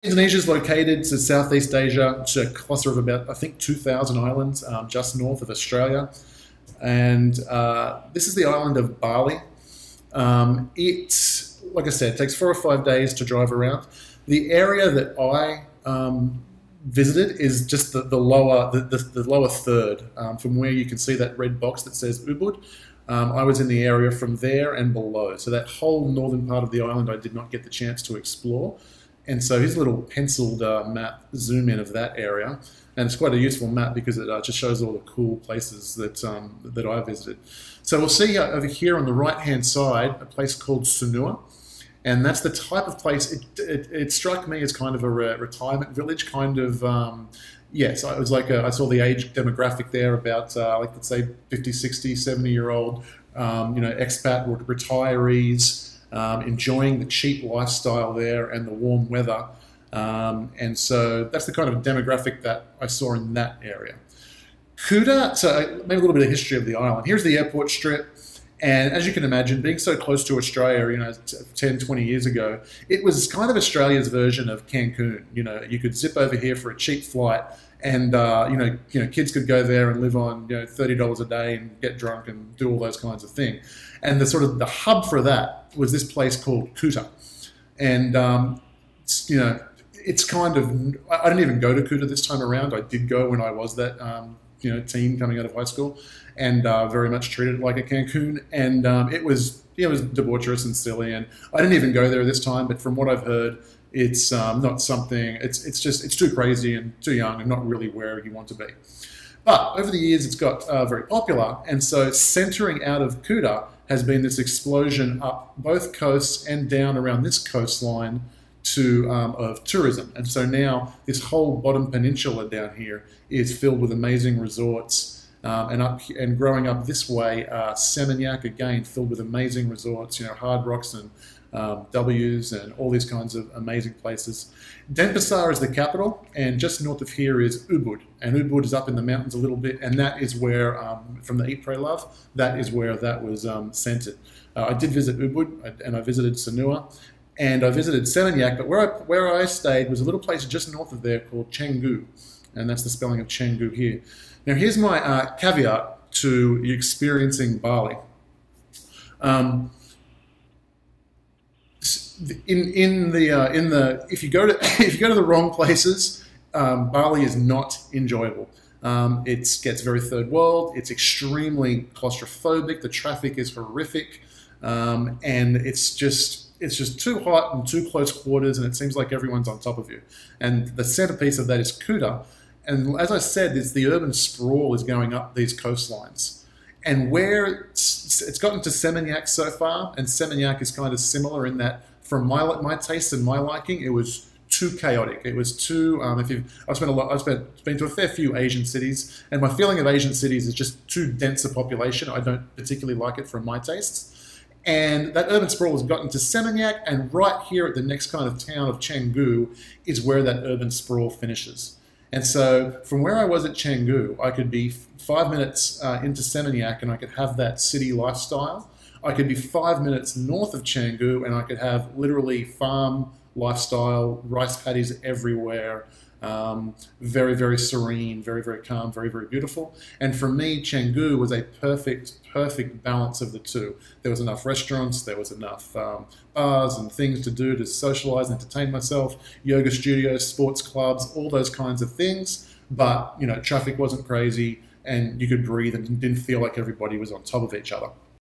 Indonesia is located to Southeast Asia. It's a cluster of about, I think, 2,000 islands just north of Australia. And this is the island of Bali. Like I said, takes 4 or 5 days to drive around. The area that I visited is just the lower third, from where you can see that red box that says Ubud. I was in the area from there and below. So that whole northern part of the island I did not get the chance to explore. And so here's a little penciled map zoom in of that area. And it's quite a useful map because it just shows all the cool places that I visited. So we'll see over here on the right-hand side, a place called Sanur. And that's the type of place, it struck me as kind of a retirement village, kind of, yes, it was like, I saw the age demographic there about, like, let's say 50, 60, 70-year-old, expat or retirees, enjoying the cheap lifestyle there and the warm weather. And so that's the kind of demographic that I saw in that area. Kuta, so maybe a little bit of history of the island. Here's the airport strip. And as you can imagine, being so close to Australia, 10, 20 years ago, it was kind of Australia's version of Cancun. You could zip over here for a cheap flight and, kids could go there and live on, $30 a day and get drunk and do all those kinds of things. And the hub for that was this place called Kuta. And, it's kind of, I didn't even go to Kuta this time around. I did go when I was that, teen coming out of high school, and very much treated like a Cancun. And it was debaucherous and silly. And I didn't even go there this time, but from what I've heard, it's not something. It's too crazy and too young and not really where you want to be. But over the years, it's got very popular, and so centering out of Kuta has been this explosion up both coasts and down around this coastline of tourism. And so now this whole bottom peninsula down here is filled with amazing resorts, and growing up this way, Seminyak again filled with amazing resorts, Hard Rocks and W's and all these kinds of amazing places. Denpasar is the capital, and just north of here is Ubud, and Ubud is up in the mountains a little bit, and that is where, from the Eat, Pray, Love, that is where that was centered. I did visit Ubud, and I visited Sanur, and I visited Seminyak, but where I stayed was a little place just north of there called Canggu, and that's the spelling of Canggu here. Now here's my caveat to experiencing Bali. If you go to the wrong places, Bali is not enjoyable. It gets very third world. It's extremely claustrophobic. The traffic is horrific, and it's just too hot and too close quarters, and it seems like everyone's on top of you. And the centerpiece of that is Kuta. And as I said, the urban sprawl is going up these coastlines. And where it's gotten to Seminyak so far, and Seminyak is kind of similar in that, from my taste and my liking, it was too chaotic. It was too. I've been to a fair few Asian cities, and my feeling of Asian cities is just too dense a population. I don't particularly like it for my tastes. And that urban sprawl has gotten to Seminyak, and right here at the next kind of town of Canggu is where that urban sprawl finishes. And so from where I was at Canggu, I could be 5 minutes into Seminyak and I could have that city lifestyle. I could be 5 minutes north of Canggu and I could have literally farm lifestyle, rice paddies everywhere, very, very serene, very, very calm, very, very beautiful. And for me, Canggu was a perfect balance of the two. There was enough restaurants, there was enough bars and things to do to socialize and entertain myself, yoga studios, sports clubs, all those kinds of things. But, traffic wasn't crazy and you could breathe and didn't feel like everybody was on top of each other.